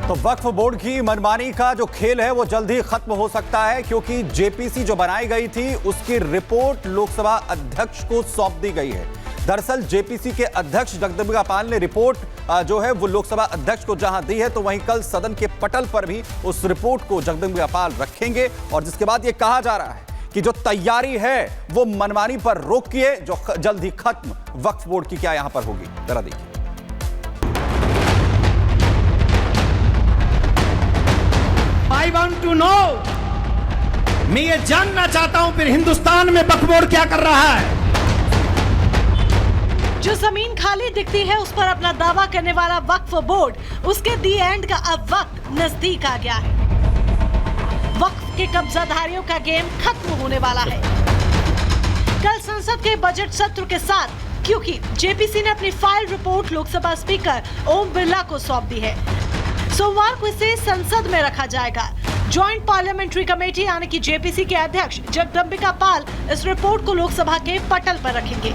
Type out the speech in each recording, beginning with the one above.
तो वक्फ बोर्ड की मनमानी का जो खेल है वो जल्द ही खत्म हो सकता है, क्योंकि जेपीसी जो बनाई गई थी उसकी रिपोर्ट लोकसभा अध्यक्ष को सौंप दी गई है। दरअसल जेपीसी के अध्यक्ष जगदम्बिका पाल ने रिपोर्ट जो है वो लोकसभा अध्यक्ष को जहां दी है, तो वहीं कल सदन के पटल पर भी उस रिपोर्ट को जगदम्बिका पाल रखेंगे। और जिसके बाद ये कहा जा रहा है कि जो तैयारी है वो मनमानी पर रोक की है, जो जल्द ही खत्म वक्फ बोर्ड की क्या यहां पर होगी, जरा देखिए। I want to know, मैं ये जानना चाहता हूं फिर हिंदुस्तान में वक्फ बोर्ड क्या कर रहा है। जो जमीन खाली दिखती है उस पर अपना दावा करने वाला वक्फ बोर्ड, उसके दी एंड का अब वक्त नजदीक आ गया है। वक्फ के कब्जाधारियों का गेम खत्म होने वाला है। कल संसद के बजट सत्र के साथ, क्योंकि जेपीसी ने अपनी file report Lok Sabha speaker Om Birla को सौंप दी है, सोमवार को इसे संसद में रखा जाएगा। ज्वाइंट पार्लियामेंट्री कमेटी यानी कि जेपीसी के अध्यक्ष जगदम्बिका पाल इस रिपोर्ट को लोकसभा के पटल पर रखेंगे।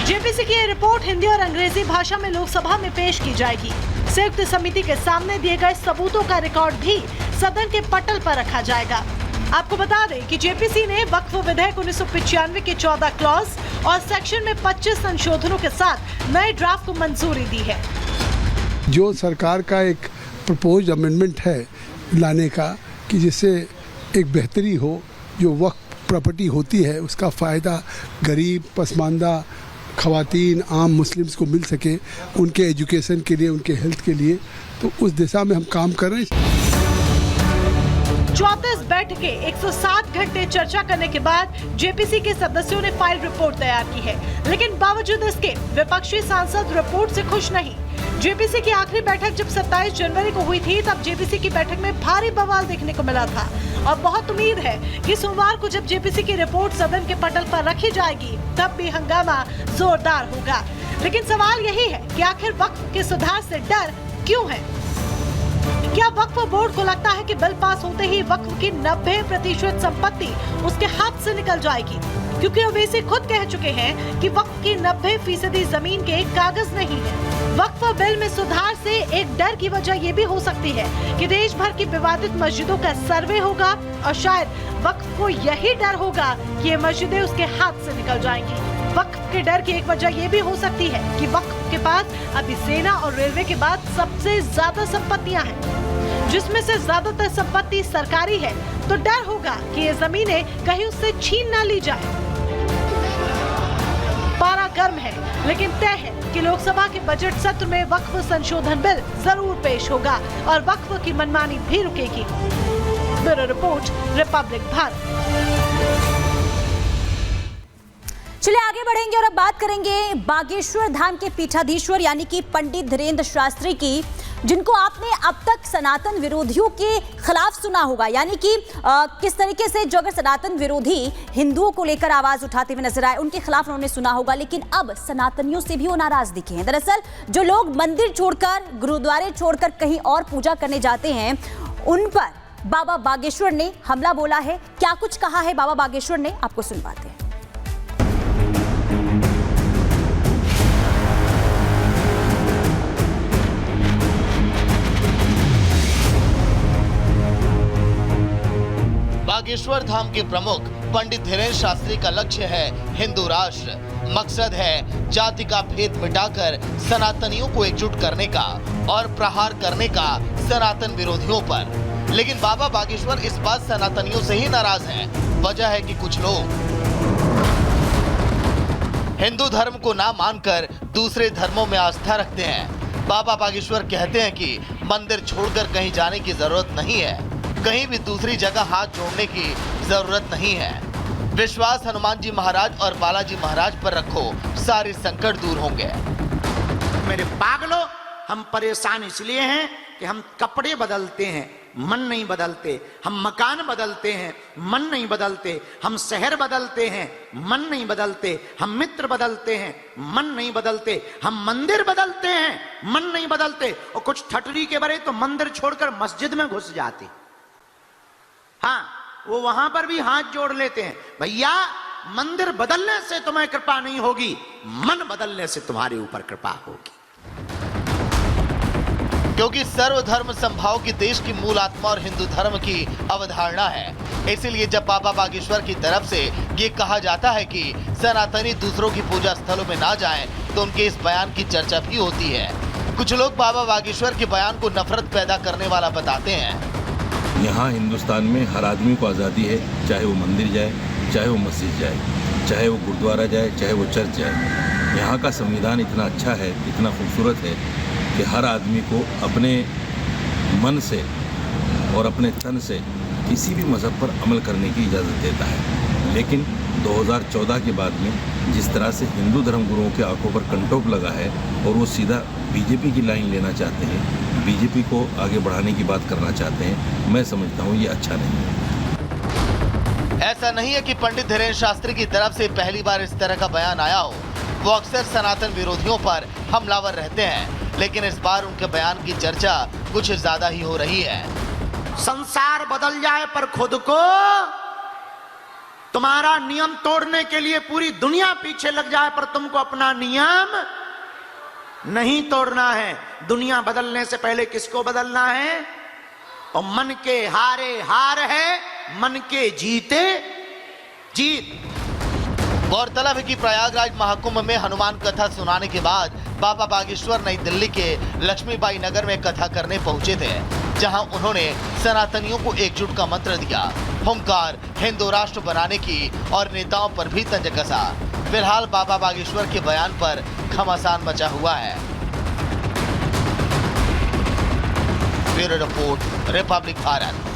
जेपीसी की ये रिपोर्ट हिंदी और अंग्रेजी भाषा में लोकसभा में पेश की जाएगी। संयुक्त समिति के सामने दिए गए सबूतों का रिकॉर्ड भी सदन के पटल पर रखा जाएगा। आपको बता दें कि जेपीसी ने वक्फ विधेयक 1995 के 14 क्लॉज और सेक्शन में 25 संशोधनों के साथ नए ड्राफ्ट को मंजूरी दी है। जो सरकार का एक प्रपोज्ड अमेंडमेंट है लाने का, कि जिससे एक बेहतरी हो, जो वक्फ प्रॉपर्टी होती है उसका फ़ायदा गरीब, पसमानदा, ख़वातीन, आम मुस्लिम्स को मिल सके, उनके एजुकेशन के लिए, उनके हेल्थ के लिए, तो उस दिशा में हम काम कर रहे हैं। 34 बैठकें 107 घंटे चर्चा करने के बाद जेपीसी के सदस्यों ने फाइल रिपोर्ट तैयार की है, लेकिन बावजूद इसके विपक्षी सांसद रिपोर्ट से खुश नहीं। जेपीसी की आखिरी बैठक जब 27 जनवरी को हुई थी, तब जेपीसी की बैठक में भारी बवाल देखने को मिला था और बहुत उम्मीद है कि सोमवार को जब जेपीसी की रिपोर्ट सदन के पटल पर रखी जाएगी तब भी हंगामा जोरदार होगा। लेकिन सवाल यही है कि आखिर वक्फ के सुधार से डर क्यों है? क्या वक्फ बोर्ड को लगता है कि बिल पास होते ही वक्फ की 90% संपत्ति उसके हाथ से निकल जाएगी? क्योंकि ओवैसी खुद कह चुके हैं कि वक्फ की 90% जमीन के कागज नहीं है। वक्फ बिल में सुधार से एक डर की वजह ये भी हो सकती है कि देश भर की विवादित मस्जिदों का सर्वे होगा और शायद वक्फ को यही डर होगा कि ये मस्जिदें उसके हाथ से निकल जाएंगी। वक्फ के डर की एक वजह ये भी हो सकती है कि वक्फ के पास अभी सेना और रेलवे के बाद सबसे ज्यादा संपत्तियां हैं, जिसमें से ज्यादातर संपत्ति सरकारी है, तो डर होगा कि ये जमीनें कहीं उससे छीन ना ली जाए। पारा गर्म है, लेकिन तय है कि लोकसभा के बजट सत्र में वक्फ संशोधन बिल जरूर पेश होगा और वक्फ की मनमानी भी रुकेगी। Bureau report, Republic Bharat. चलिए आगे बढ़ेंगे और अब बात करेंगे बागेश्वर धाम के पीठाधीश्वर यानी कि पंडित धीरेन्द्र शास्त्री की, जिनको आपने अब तक सनातन विरोधियों के खिलाफ सुना होगा। यानी कि किस तरीके से जो अगर सनातन विरोधी हिंदुओं को लेकर आवाज उठाते हुए नजर आए, उनके खिलाफ उन्होंने सुना होगा, लेकिन अब सनातनियों से भी वो नाराज दिखे हैं। दरअसल जो लोग मंदिर छोड़कर, गुरुद्वारे छोड़कर कहीं और पूजा करने जाते हैं, उन पर बाबा बागेश्वर ने हमला बोला है। क्या कुछ कहा है बाबा बागेश्वर ने, आपको सुनवाते हैं। बागेश्वर धाम के प्रमुख पंडित धीरेन्द्र शास्त्री का लक्ष्य है हिंदू राष्ट्र। मकसद है जाति का भेद मिटाकर सनातनियों को एकजुट करने का और प्रहार करने का सनातन विरोधियों पर। लेकिन बाबा बागेश्वर इस बात सनातनियों से ही नाराज हैं। वजह है कि कुछ लोग हिंदू धर्म को ना मानकर दूसरे धर्मों में आस्था रखते हैं। बाबा बागेश्वर कहते हैं कि मंदिर छोड़कर कहीं जाने की जरूरत नहीं है, कहीं भी दूसरी जगह हाथ जोड़ने की जरूरत नहीं है। विश्वास हनुमान जी महाराज और बालाजी महाराज पर रखो, सारे संकट दूर होंगे। मेरे पागलों, हम परेशान इसलिए हैं कि हम कपड़े बदलते हैं, मन नहीं बदलते। हम मकान बदलते हैं, मन नहीं बदलते। हम शहर बदलते हैं, मन नहीं बदलते। हम मित्र बदलते हैं, मन नहीं बदलते। हम मंदिर बदलते हैं, मन नहीं बदलते। और कुछ ठटरी के बड़े तो मंदिर छोड़कर मस्जिद में घुस जाते। हाँ, वो वहां पर भी हाथ जोड़ लेते हैं। भैया, मंदिर बदलने से तुम्हें कृपा नहीं होगी, मन बदलने से तुम्हारे ऊपर कृपा होगी। क्योंकि सर्वधर्म संभाव की देश की मूल आत्मा और हिंदू धर्म की अवधारणा है। इसीलिए जब बाबा बागेश्वर की तरफ से ये कहा जाता है कि सनातनी दूसरों की पूजा स्थलों में ना जाएं, तो उनके इस बयान की चर्चा भी होती है। कुछ लोग बाबा बागेश्वर के बयान को नफरत पैदा करने वाला बताते हैं। यहाँ हिंदुस्तान में हर आदमी को आज़ादी है, चाहे वो मंदिर जाए, चाहे वो मस्जिद जाए, चाहे वो गुरुद्वारा जाए, चाहे वो चर्च जाए। यहाँ का संविधान इतना अच्छा है, इतना खूबसूरत है कि हर आदमी को अपने मन से और अपने तन से किसी भी मज़हब पर अमल करने की इजाज़त देता है। लेकिन 2014 के बाद में जिस तरह से हिंदू धर्मगुरुओं के आंखों पर कंटोप लगा है और वो सीधा बीजेपी की लाइन लेना चाहते हैं, बीजेपी को आगे बढ़ाने की बात करना चाहते हैं, मैं समझता हूँ ये अच्छा नहीं है। ऐसा नहीं है कि पंडित धीरेन्द्र शास्त्री की तरफ से पहली बार इस तरह का बयान आया हो। वो अक्सर सनातन विरोधियों पर हमलावर रहते हैं, लेकिन इस बार उनके बयान की चर्चा कुछ ज्यादा ही हो रही है। संसार बदल जाए पर खुद को, तुम्हारा नियम तोड़ने के लिए पूरी दुनिया पीछे लग जाए पर तुमको अपना नियम नहीं तोड़ना है। दुनिया बदलने से पहले किसको बदलना है? और मन के हारे हार है, मन के जीते जीत। गौरतलब है कि प्रयागराज महाकुंभ में हनुमान कथा सुनाने के बाद बाबा बागेश्वर नई दिल्ली के लक्ष्मीबाई नगर में कथा करने पहुंचे थे, जहां उन्होंने सनातनियों को एकजुट का मंत्र दिया, हुंकार हिंदू राष्ट्र बनाने की और नेताओं पर भी तंज कसा। फिलहाल बाबा बागेश्वर के बयान पर घमासान मचा हुआ है। Bureau report, Republic Bharat.